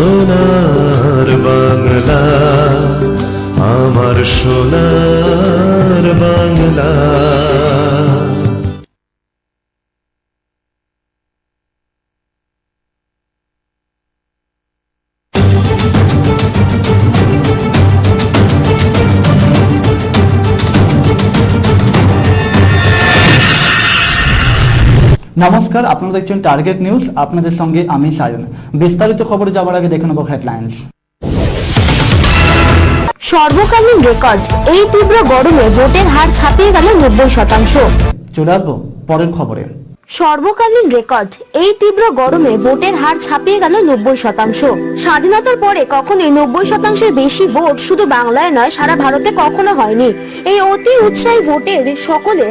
সোনার বাংলা, আমার সোনার বাংলা। নমস্কার, আপনারা দেখছেন টার্গেট নিউজ। আপনাদের সঙ্গে আমি সায়ন। বিস্তারিত খবরে যাওয়ার আগে দেখে নেব হেডলাইন্স। সর্বকালীন রেকর্ড, এই তীব্র গরমে ভোটের হার ছাপিয়ে গেল 90%। চলে আসবো পরের খবরে। সর্বকালীন রেকর্ড, এই তীব্র গরমে ভোটের হার ছাপিয়ে গেল 90%। স্বাধীনতার পরে কখনোই 90%-এর বেশি ভোট শুধু বাংলায় নয়, সারা ভারতে কখনো হয়নি। এই অতি উৎসাহী ভোটের সকলে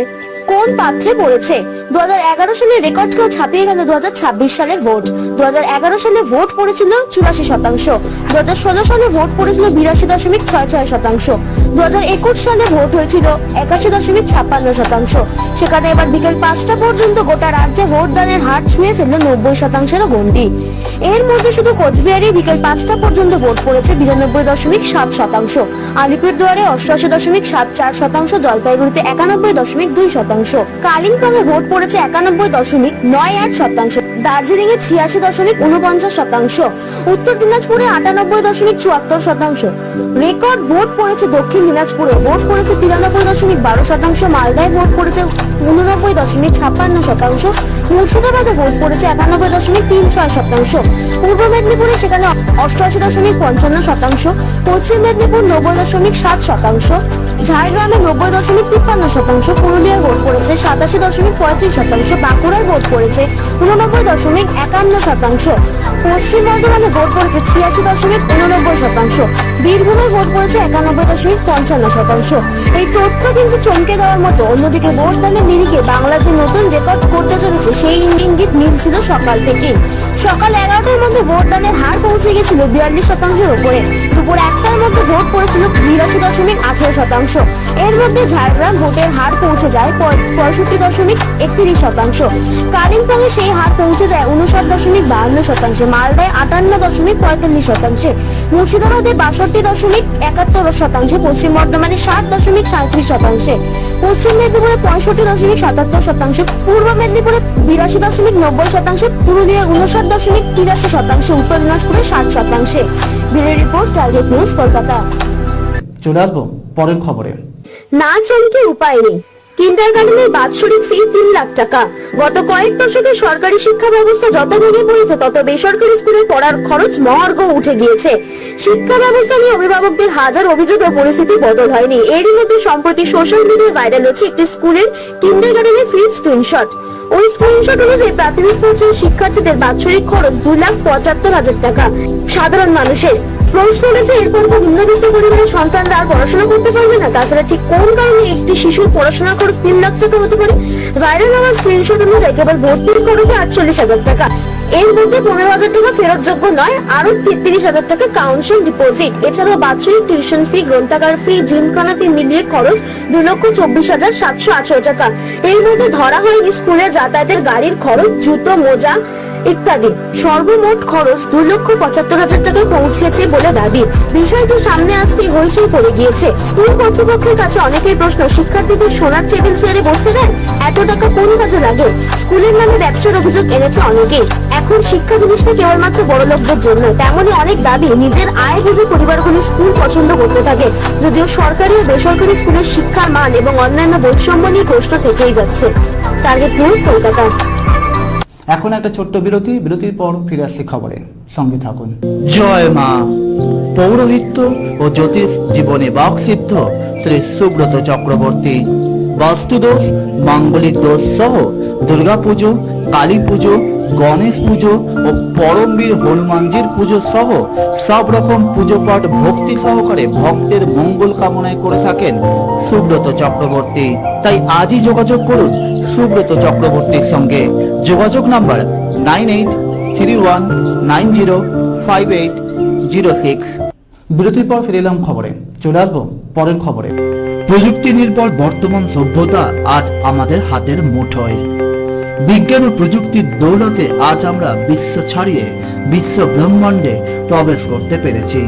কোন পাত্রে পড়েছে? 2011 সালের রেকর্ডকেও ছাপিয়ে গেল 2026 সালের ভোট। 2011 সালে ভোট পড়েছিল 84%, 2016 সালে ভোট পড়েছিল 82.66%, 2021 সালে ভোট হয়েছিল 81.56%। সেখানে এবার বিকেল 5টা পর্যন্ত গোটা রাজ্যে ভোটদানের হার ছুঁয়ে ফেলল 90%-এরও গণ্ডি। এর মধ্যে শুধু কোচবিহারে বিকেল 5টা পর্যন্ত ভোট পড়েছে 92.7%, আলিপুরদুয়ারে 88.74%, জলপাইগুড়িতে 91.2%, কালিম্পংয়ে ভোট পড়েছে 91.98%, দার্জিলিং এ 86.49%, উত্তর দিনাজপুরে 98.74%। রেকর্ড ভোট পড়েছে দক্ষিণ দিনাজপুরে, ভোট পড়েছে 93.12%, মালদায় ভোট পড়েছে 89.56%, মুর্শিদাবাদে ভোট পড়েছে 91.36%, পূর্ব মেদিনীপুরে সেখানে 88.55%, পশ্চিম মেদিনীপুর 90.7%, ঝাড়গ্রামে 90.53%, পুরুলিয়ায় ভোট পড়েছে 87.35%, বাঁকুড়ায় ভোট পড়েছে 89.51%, পশ্চিম বর্ধমানে ভোট পড়েছে 86.89%, বীরভূমে ভোট পড়েছে 91.55%। এই তথ্য কিন্তু চমকে দেওয়ার মতো। অন্যদিকে ভোটদানের নিরিখে বাংলা যে নতুন রেকর্ড করতে চলেছে সেই ইঙ্গিত মিলছিল সকাল থেকে। সকাল 11টার মধ্যে ভোটদানের হার পৌঁছে গেছিল 42%-এর উপরে। দুপুর 1টার মধ্যে ভোট পড়েছিল 82.18%। এর মধ্যে ঝাড়গ্রাম ভোটের হার পৌঁছে যায় 65.31%, কালিম্পংয়ে সেই হার পৌঁছে যায় 59.52%, মালদায় 58.45%, মুর্শিদাবাদে 62.71%, পশ্চিম বর্ধমানে 60.37%, পশ্চিম মেদিনীপুরে 65.77%, পূর্ব মেদিনীপুরে 82.90%, পুরুলিয়ায় 59.83%, উত্তর দিনাজপুরে 60%। Bureau report, target news, Kolkata. চলে আসবো পরের খবরে। না চমকে উপায় নেই, কিন্ডারগার্টেনের বাৎসরিক ফি 3 লাখ টাকা। গত কয়েক দশকে সরকারি শিক্ষা ব্যবস্থা যত ভেঙে পড়েছে, তত বেসরকারি স্কুলে পড়ার খরচ মহার্ঘ উঠে গিয়েছে। শিক্ষা ব্যবস্থা নিয়ে অভিভাবকদের হাজার অভিযোগ ও পরিস্থিতি বদল হয়নি। এরই মধ্যে সম্প্রতি সোশ্যাল মিডিয়ায় ভাইরাল হচ্ছে একটি স্কুলের কিন্ডারগার্টেনের ফির স্ক্রিনশট। ওই স্ক্রিনশট অনুযায়ী প্রাথমিক পর্যায়ের শিক্ষার্থীদের বাৎসরিক খরচ 2,75,000 টাকা। সাধারণ মানুষের প্রশ্ন উঠেছে, এরপর তো নিম্নবিত্ত পরিবারের সন্তানরা আর পড়াশোনা করতে পারবে না? তাছাড়া ঠিক কোন কারণে একটি শিশুর পড়াশোনা খরচ 3 লাখ টাকা হতে পারে? ভাইরাল হওয়া স্ক্রিনশট অনুযায়ী কেবল ভর্তির খরচে 48,000 টাকা। এর মধ্যে 15,000 টাকা ফেরতযোগ্য নয়, আরো 33,000 টাকা কাউন্সিল ডিপোজিট। এছাড়াও বাৎসরিক টিউশন ফি, গ্রন্থাগার ফি, জিমখানা ফি মিলিয়ে খরচ 2,24,718 টাকা। এর মধ্যে ধরা হয়নি স্কুলে যাতায়াতের গাড়ির খরচ, জুতো, মোজা ইত্যাদি। সর্বমোট খরচ 2,75,000 টাকায় পৌঁছেছে বলে দাবি। বিষয়টি সামনে আসতেই হইচই পড়ে গিয়েছে। স্কুল কর্তৃপক্ষের কাছে অনেকের প্রশ্ন, শিক্ষার্থীদের সোনার টেবিল চেয়ারে বসতে দেন? এত টাকা কোন কাজে লাগে? স্কুলের নামে ব্যবসার অভিযোগ এনেছে অনেকেই। এখন শিক্ষা জিনিসটা কেবলমাত্র বড় লোকদের জন্য, তেমনই অনেক দাবি নিজের আয় বুঝে পরিবারগুলি স্কুল পছন্দ করতে থাকে। যদিও সরকারি ও বেসরকারি স্কুলের শিক্ষার মান এবং অন্যান্য বৈষম্য নিয়ে প্রশ্ন থেকেই যাচ্ছে। Target news, Kolkata. এখন একটা ছোট্ট বিরতি, বিরতির পর ফিরে আসছি খবরে, সঙ্গে থাকুন। জয় মা। পৌরোহিত্য ও জ্যোতিষ জীবনে বাকসিদ্ধ শ্রী সুব্রত চক্রবর্তী বাস্তুদোষ, মাঙ্গলিক দোষ সহ দুর্গাপুজো, কালী পুজো, গণেশ পুজো ও পরমবীর হনুমানজির পুজো সহ সব রকম পুজো পাঠ ভক্তি সহকারে ভক্তের মঙ্গল কামনায় করে থাকেন সুব্রত চক্রবর্তী। তাই আজই যোগাযোগ করুন সুব্রত চক্রবর্তীর সঙ্গে। যোগাযোগ নাম্বার 9831905806। বিরতির পর ফিরে এলাম খবরে। চলে আসবো পরের খবরে। প্রযুক্তি নির্ভর বর্তমান সভ্যতা আজ আমাদের হাতের মুঠোয়। বিজ্ঞান ও প্রযুক্তির দৌলতে আজ আমরা বিশ্ব ছাড়িয়ে বিশ্ব ব্রহ্মাণ্ডে প্রবেশ করতে পেরেছি।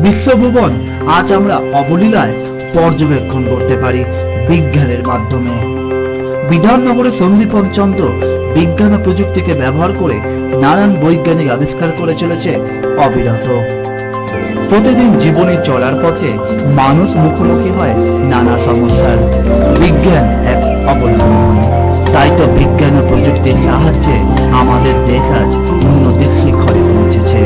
বিশ্বভুবন আজ আমরা অবলীলায় পর্যবেক্ষণ করতে পারি বিজ্ঞানের মাধ্যমে। বিধাননগরের সন্দীপন চন্দ্র বিজ্ঞান ও প্রযুক্তিকে ব্যবহার করে নানান বৈজ্ঞানিক আবিষ্কার করে চলেছে অবিরত। প্রতিদিন জীবনে চলার পথে মানুষ মুখোমুখি হয় নানা সমস্যার। বিজ্ঞান এক অবলম্বন, তাই তো বিজ্ঞান ও প্রযুক্তির সাহায্যে আমাদের দেশ আজ উন্নতির শিখরে পৌঁছেছে।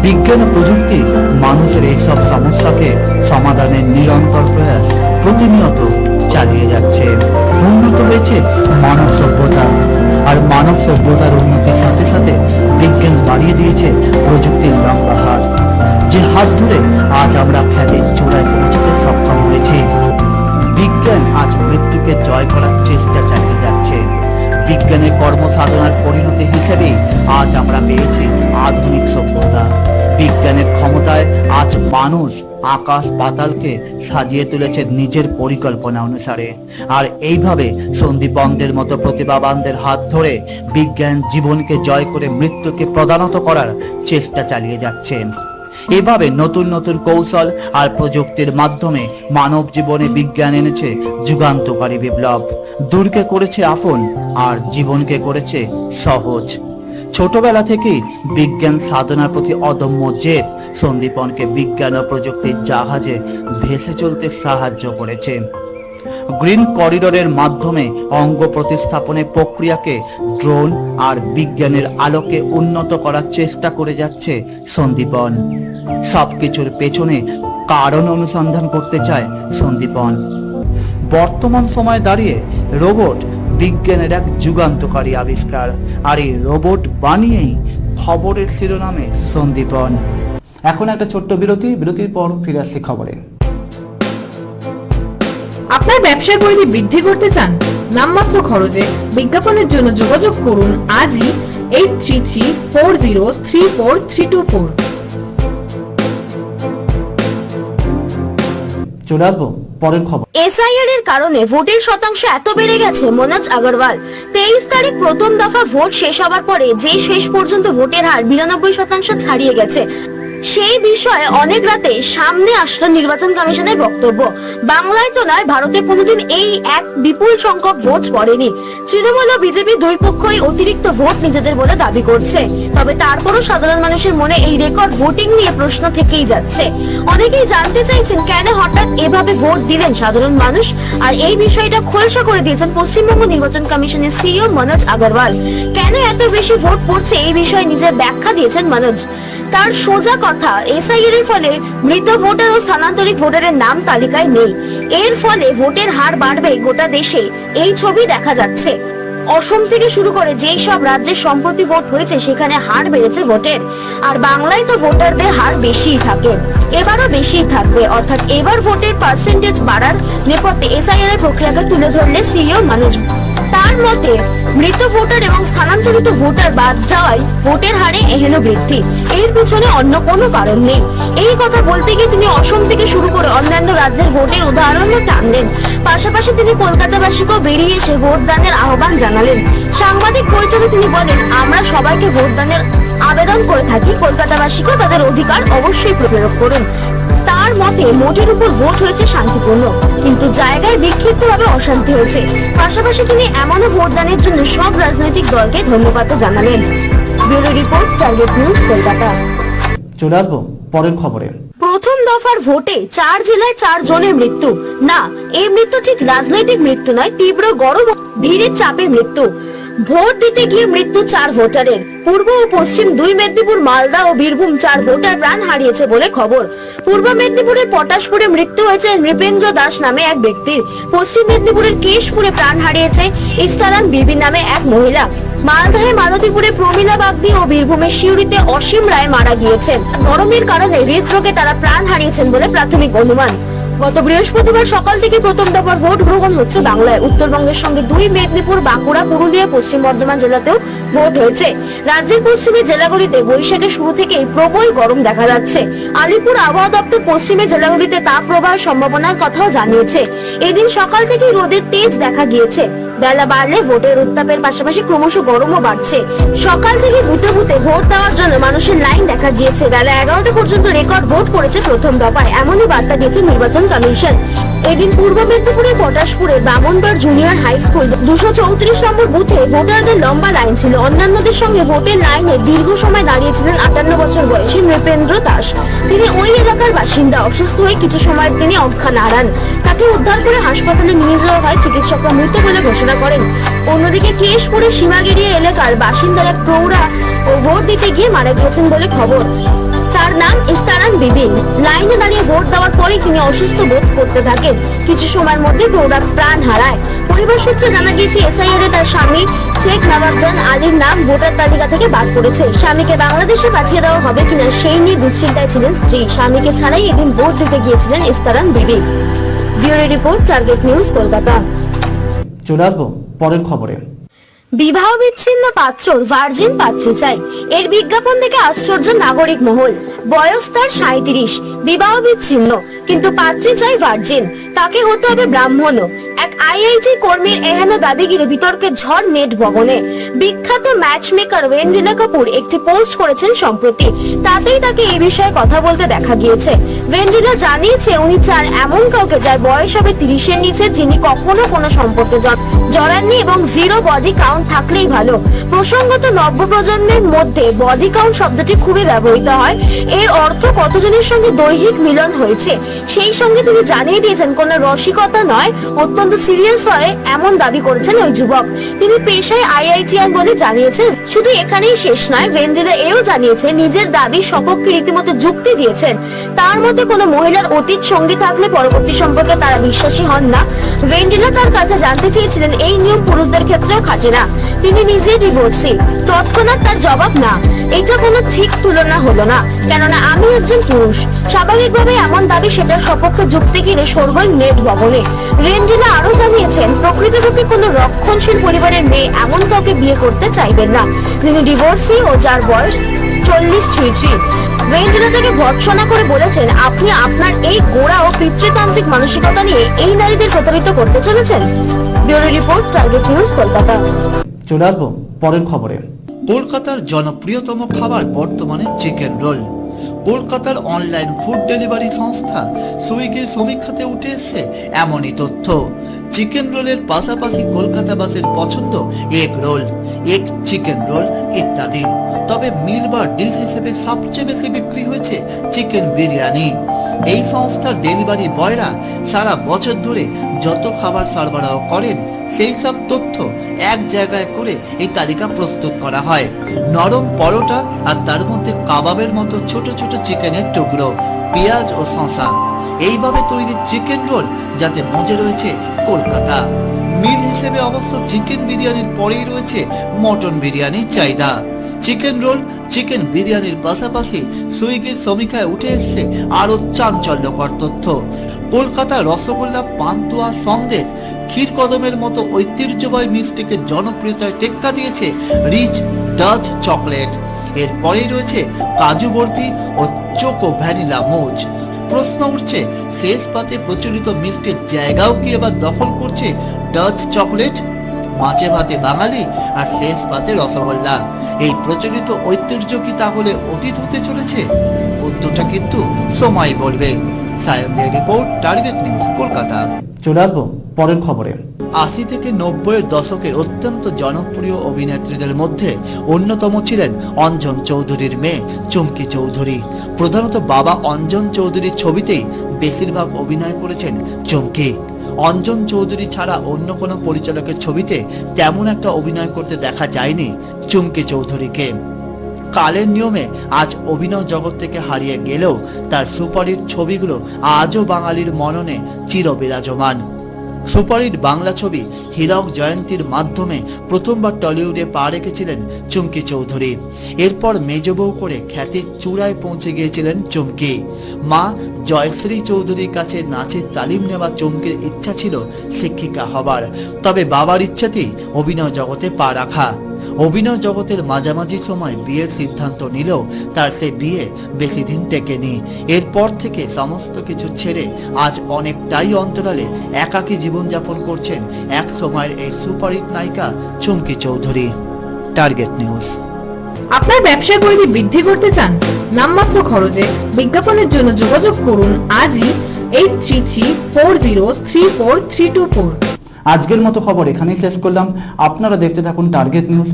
বিজ্ঞান ও প্রযুক্তি মানুষের এইসব সমস্যাকে সমাধানের নিরন্তর প্রয়াস প্রতিনিয়ত চালিয়ে যাচ্ছে। উন্নত হয়েছে মানব সভ্যতা, আর মানব সভ্যতার উন্নতির সাথে সাথে বিজ্ঞান বাড়িয়ে দিয়েছে প্রযুক্তির লম্বা হাত, যে হাত ধরে আজ আমরা খ্যাতির চূড়ায় পৌঁছতে সক্ষম হয়েছি। বিজ্ঞান আজ মৃত্যুকে জয় করার চেষ্টা চালিয়ে যাচ্ছে। বিজ্ঞানের কর্মসাধনার পরিণতি হিসেবেই আজ আমরা পেয়েছি আধুনিক সভ্যতা। বিজ্ঞানের ক্ষমতায় আজ মানুষ আকাশ পাতালকে সাজিয়ে তুলেছে নিজের পরিকল্পনা অনুসারে। আর এইভাবে সন্দীপনদের মতো প্রতিভাবানদের হাত ধরে বিজ্ঞান জীবনকে জয় করে মৃত্যুকে প্রদানত করার চেষ্টা চালিয়ে যাচ্ছে। এভাবে নতুন নতুন কৌশল আর প্রযুক্তির মাধ্যমে মানব জীবনে বিজ্ঞান এনেছে যুগান্তকারী বিপ্লব। দূরকে করেছে আপন আর জীবনকে করেছে সহজ। ছোটবেলা থেকেই বিজ্ঞান সাধনার প্রতি অদম্য জেদ সন্দীপনকে বিজ্ঞান ও প্রযুক্তির জাহাজে ভেসে চলতে সাহায্য করেছে। গ্রিন করিডোরের মাধ্যমে অঙ্গ প্রতিস্থাপনের প্রক্রিয়াকে ড্রোন আর বিজ্ঞানের আলোকে উন্নত করার চেষ্টা করে যাচ্ছে সন্দীপন। সবকিছুর পেছনে কারণ অনুসন্ধান করতে চায় সন্দীপন। বর্তমান সময়ে দাঁড়িয়ে রোবট বিজ্ঞানের এক যুগান্তকারী আবিষ্কার, আর এই রোবট বানিয়েই খবরের শিরোনামে সন্দীপন। এখন একটা ছোট্ট বিরতির পর ফিরে আসছি খবরে। আপনার ব্যবসার পরিধি বৃদ্ধি করতে চান? নামমাত্র খরচে বিজ্ঞাপনের জন্য যোগাযোগ করুন আজই 8334034324। চলে আসবো পরের খবর। এসআইআর এর কারণে ভোটের শতাংশ এত বেড়ে গেছে মনোজ আগরওয়াল। 23 তারিখ প্রথম দফা ভোট শেষ হবার পরে যে শেষ পর্যন্ত ভোটের হার 92% ছাড়িয়ে গেছে, সেই বিষয়ে অনেক রাতে সামনে আসলো নির্বাচন কমিশনের বক্তব্য। বাংলায় তো নয়, ভারতে কোনোদিন এই এক বিপুল সংখ্যক ভোট পড়েনি। তৃণমূল ও বিজেপি দুই পক্ষই অতিরিক্ত ভোট নিজেদের বলে দাবি করছে। তবে তারপরও সাধারণ মানুষের মনে এই রেকর্ড ভোটিং নিয়ে প্রশ্ন থেকেই যাচ্ছে। অনেকেই জানতে চাইছেন কেন হঠাৎ এভাবে ভোট দিলেন সাধারণ মানুষ, আর এই বিষয়টা খোলসা করে দিয়েছেন পশ্চিমবঙ্গ নির্বাচন কমিশনের সিইও মনোজ আগরওয়াল। কেন এত বেশি ভোট পড়ছে এই বিষয়ে নিজের ব্যাখ্যা দিয়েছেন মনোজ। তার সোজা কথা, এসআইআর এর ফলে মৃত ভোটার ও স্থানান্তরিত ভোটারের নাম তালিকায় নেই। এর ফলে ভোটের হার বাড়বে গোটা দেশে, এই ছবি দেখা যাচ্ছে। অসম থেকে শুরু করে যেই সব রাজ্যে সম্প্রতি ভোট হয়েছে সেখানে হার বেড়েছে ভোটের, আর বাংলায় তো ভোটারদের হার বেশিই থাকে, এবারও বেশিই থাকবে। অর্থাৎ এবার ভোটের পার্সেন্টেজ বাড়ার নেপথ্যে এসআইআর এর প্রক্রিয়াকে তুলে ধরলে সিইও মনোজ। তার মতে মৃত ভোটার এবং স্থানান্তরিত ভোটার বাদ যাওয়ায় ভোটের হারে এহেন বৃদ্ধি, এর পিছনে অন্য কোনো কারণ নেই। এই কথা বলতে গিয়ে তিনি অসম থেকে শুরু করে অন্যান্য রাজ্যের ভোটের উদাহরণও টানলেন। পাশাপাশি তিনি কলকাতাবাসীকেও বেরিয়ে এসে ভোট দানের আহ্বান জানালেন। সাংবাদিক বৈঠকে তিনি বলেন, আমরা সবাইকে ভোট দানের আবেদন করে থাকি, কলকাতাবাসীকেও তাদের অধিকার অবশ্যই প্রয়োগ করুন। তার মতে মোটের উপর ভোট হয়েছে শান্তিপূর্ণ, কিন্তু জায়গায় বিক্ষিপ্তভাবে অশান্তি হয়েছে। পাশাপাশি তিনি এমনও ভোটদানের জন্য সব রাজনৈতিক দলকে ধন্যবাদ জানালেন। Bureau report, target news, Kolkata. চলে আসবো পরের খবরে। প্রথম দফার ভোটে 4 জেলায় 4 জনের মৃত্যু। না, এই মৃত্যু ঠিক রাজনৈতিক মৃত্যু নয়, তীব্র গরম ভিড়ের চাপে মৃত্যু। ভোট দিতে গিয়ে মৃত্যু 4 ভোটারের। পূর্ব ও পশ্চিম 2 মেদিনীপুর, মালদা ও বীরভূম 4 ভোটার প্রাণ হারিয়েছে বলে খবর। পূর্ব মেদিনীপুরের পটাশপুরে মৃত্যু হয়েছে নৃপেন্দ্র দাস নামে এক ব্যক্তির। পশ্চিম মেদিনীপুরের কেশপুরে প্রাণ হারিয়েছে ইস্তারান বিবি নামে এক মহিলা। মালদাহে মালতীপুরে প্রমীলা বাগদি ও বীরভূমের সিউড়িতে অসীম রায় মারা গিয়েছেন। গরমের কারণে হৃদরোগে তারা প্রাণ হারিয়েছেন বলে প্রাথমিক অনুমান। গত বৃহস্পতিবার সকাল থেকে প্রথম দফার ভোট গ্রহণ হচ্ছে বাংলায়। উত্তরবঙ্গের সঙ্গে 2 মেদিনীপুর, বাঁকুড়া, পুরুলিয়া, পশ্চিম বর্ধমান জেলাতেও ভোট হয়েছে। রাজ্যের পশ্চিমী জেলাগুলিতে বৈশাখের শুরু থেকেই প্রবল গরম দেখা যাচ্ছে। আলিপুর আবহাওয়া দপ্তর পশ্চিমী জেলাগুলিতে তাপ প্রবাহের সম্ভাবনার কথাও জানিয়েছে। এদিন সকাল থেকেই রোদের তেজ দেখা গিয়েছে। বেলা বাড়লে ভোটের উত্তাপের পাশাপাশি ক্রমশ গরমও বাড়ছে। সকাল থেকে বুথে বুথে ভোট দেওয়ার জন্য মানুষের লাইন দেখা গিয়েছে। বেলা 11টা পর্যন্ত রেকর্ড ভোট পড়েছে প্রথম দফায়, এমনই বার্তা দিয়েছে নির্বাচন কমিশন। এদিন পূর্ব মেদিনীপুরের পটাশপুরের বামনগড় জুনিয়র হাই স্কুল 234 নম্বর বুথে ভোটারদের লম্বা লাইন ছিল। অন্যান্যদের সঙ্গে ভোটের লাইনে দীর্ঘ সময় দাঁড়িয়েছিলেন 58 বছর বয়সী নৃপেন্দ্র দাস। তিনি ওই এলাকার বাসিন্দা। অসুস্থ হয়ে কিছু সময় তিনি অজ্ঞান হারান। তাকে উদ্ধার করে হাসপাতালে নিয়ে যাওয়া হয়। চিকিৎসকরা মৃত বলে ঘোষণা করেন। অন্যদিকে কেশপুরের সীমাগেরিয়া এলাকার বাসিন্দারা প্রৌঢ়া ও ভোট দিতে গিয়ে মারা গিয়েছেন বলে খবর। তার নাম ইস্তারান বিবি। লাইনে দাঁড়িয়ে ভোট দেওয়ার পরে তিনি অসুস্থ বোধ করতে থাকেন। কিছু সময়ের মধ্যে প্রৌঢ়া প্রাণ হারায়। পরিবার সূত্রে জানা গিয়েছে এসআইআর এ তার স্বামী শেখ নবাবজান আলীর নাম ভোটার তালিকা থেকে বাদ পড়েছে। স্বামীকে বাংলাদেশে পাঠিয়ে দেওয়া হবে কিনা সেই নিয়ে দুশ্চিন্তায় ছিলেন স্ত্রী। স্বামীকে ছাড়াই এদিন ভোট দিতে গিয়েছিলেন ইস্তারান বিবি। Bureau report, target news, Kolkata. চলে আসবো পরের খবরে। বিবাহ বিচ্ছিন্ন পাত্রর ভার্জিন পাত্রী চাই, এর বিজ্ঞাপন দেখে আশ্চর্য নাগরিক মহল। বয়স তার 37, বিবাহ বিচ্ছিন্ন, কিন্তু পাত্রী চাই ভার্জিন। তাকে হতে হবে ব্রাহ্মণও। এক আইআইটি কর্মীর এহেন দাবি ঘিরে বিতর্কের ঝড় নেট ভবনে। বিখ্যাত ম্যাচ মেকার ওয়েন্ডিলা কাপুর একটি পোস্ট করেছেন সম্প্রতি। তাতেই তাকে এই বিষয়ে কথা বলতে দেখা গিয়েছে। ওয়েন্ডিলা জানিয়েছে উনি চান এমন কাউকে যার বয়স হবে 30-এর নিচে, যিনি কখনো কোনো সম্পর্কে জড়াননি এবং জিরো বডি কাউন্ট থাকলেই ভালো। প্রসঙ্গত নব্য প্রজন্মের মধ্যে বডি কাউন্ট শব্দটি খুবই ব্যবহৃত হয়। এর অর্থ কতজনের সঙ্গে দৈহিক মিলন হয়েছে। সেই সঙ্গে তিনি জানিয়ে দিয়েছেন কোনো রসিকতা নয়, অত্যন্ত সিরিয়াস হয়ে এমন দাবি করেছেন ওই যুবক। তিনি পেশায় আইআইটিয়ান বলে জানিয়েছেন। শুধু এখানেই শেষ নয়, ওয়েন্ডিলা এও জানিয়েছে নিজের দাবি সপক্ষে রীতিমতো যুক্তি দিয়েছেন। তার মতে কোনো মহিলার অতীত সঙ্গী থাকলে পরবর্তী সম্পর্কে তারা বিশ্বাসী হন না। ওয়েন্ডিলা তার কাছে জানতে চেয়েছিলেন এই নিয়ম পুরুষদের ক্ষেত্রেও খাটে না। তিনি নিজে ডিভোর্সি। তৎক্ষণাৎ তার জবাব, না, এটা কোনো ঠিক তুলনা হলো না, কেননা আমি একজন পুরুষ। স্বাভাবিকভাবে এমন দাবি সেটার সপক্ষে যুক্তি ঘিরে শোরগোল নেট ভবনে। ওয়েন্ডিলা আরো জানিয়েছেন প্রকৃতপক্ষে কোনো রক্ষণশীল পরিবারের মেয়ে এমন কাউকে বিয়ে করতে চাইবেন না যিনি ডিভোর্সি ও যার বয়স 40-33। ওয়েন্ডিলা তাকে ভর্ৎসনা করে বলেছেন, আপনি আপনার এই গোড়া ও পিতৃতান্ত্রিক মানসিকতা নিয়ে এই নারীদের প্রতারিত করতে চলেছেন। Bureau report, target news, Kolkata. চলে আসবো পরের খবরে। কলকাতার জনপ্রিয়তম খাবার বর্তমানে চিকেন রোল। কলকাতার অনলাইন ফুড ডেলিভারি সংস্থা সুইগির সমীক্ষাতে উঠে এসেছে এমনই তথ্য। চিকেন রোলের পাশাপাশি কলকাতাবাসীর পছন্দ egg roll, egg chicken roll ইত্যাদি। তবে মিল বা ডিশ হিসেবে সবচেয়ে বেশি বিক্রি হয়েছে চিকেন বিরিয়ানি। এই সংস্থার ডেলিভারি বয়রা সারা বছর ধরে যত খাবার সরবরাহ করেন সেই সব তথ্য এক জায়গায় করে এই তালিকা প্রস্তুত করা হয়। নরম পরোটা আর তার মধ্যে কাবাবের মতো ছোট ছোট চিকেনের টুকরো, পেঁয়াজ ও শসা, এইভাবে তৈরি চিকেন রোল যাতে মজে রয়েছে কলকাতা। মিল হিসেবে অবশ্য চিকেন বিরিয়ানির পরেই রয়েছে মটন বিরিয়ানির চাহিদা। চিকেন রোল, চিকেন বিরিয়ানির পাশাপাশি সুইগির সমীক্ষায় উঠে এসেছে আরো চাঞ্চল্যকর তথ্য। কলকাতা রসগোল্লা, পান্তুয়া, সন্দেশ, ক্ষীর কদমের মতো ঐতিহ্যবাহী মিষ্টিকে জনপ্রিয়তায় টেক্কা দিয়েছে রিচ ডাচ চকলেট। এরপরেই রয়েছে কাজু বরফি ও চোকো ভ্যানিলা মোজ। প্রশ্ন উঠছে, শেষ পাতে প্রচলিত মিষ্টির জায়গাও কি এবার দখল করছে ডাচ চকলেট? মাছে ভাতে বাঙালি আর শেষ পাতে রসগোল্লা, এই প্রচলিত ঐতিহ্য কি তাহলে অতীত হতে চলেছে? উত্তরটা কিন্তু সময় বলবে। সায়নদের রিপোর্ট, টার্গেট নিউজ, কলকাতা। চলে আসবো পরের খবরে। 80 থেকে 90-এর দশকের অত্যন্ত জনপ্রিয় অভিনেত্রীদের মধ্যে অন্যতম ছিলেন অঞ্জন চৌধুরীর মেয়ে চুমকি চৌধুরী। প্রধানত বাবা অঞ্জন চৌধুরীর ছবিতেই বেশিরভাগ অভিনয় করেছেন চুমকি। অঞ্জন চৌধুরী ছাড়া অন্য কোনো পরিচালকের ছবিতে তেমন একটা অভিনয় করতে দেখা যায়নি চুমকি চৌধুরীকে। কালের নিয়মে আজ অভিনয় জগৎ থেকে হারিয়ে গেলেও তার সুপারহিট ছবিগুলো আজও বাঙালির মননে চিরবিরাজমান। সুপারহিট বাংলা ছবি হীরক জয়ন্তীর মাধ্যমে প্রথমবার টলিউডে পা রেখেছিলেন চুমকি চৌধুরী। এরপর মেজবউ করে খ্যাতির চূড়ায় পৌঁছে গিয়েছিলেন চুমকি। মা জয়শ্রী চৌধুরীর কাছে নাচের তালিম নেওয়া চুমকির ইচ্ছা ছিল শিক্ষিকা হবার, তবে বাবার ইচ্ছাতেই অভিনয় জগতে পা রাখা। অভিনয় জগতের মাঝামাঝি সময় বিয়ের সিদ্ধান্ত নিলেও তার সে বিয়ে বেশি দিন টেকেনি। এরপর থেকে সমস্ত কিছু ছেড়ে আজ অনেকটাই অন্তরালে একাকী জীবনযাপন করছেন এক সময়ের এই সুপারহিট নায়িকা চুমকি চৌধুরী। Target news. আপনার ব্যবসার পরিধি বৃদ্ধি করতে চান? নামমাত্র খরচে বিজ্ঞাপনের জন্য যোগাযোগ করুন আজই 8334034324। আজকের মতো খবর এখানেই শেষ করলাম। আপনারা দেখতে থাকুন টার্গেট নিউজ।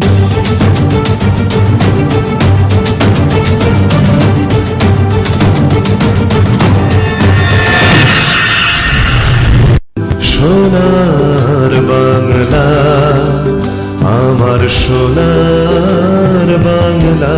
সোনার বাংলা, আমার সোনার বাংলা।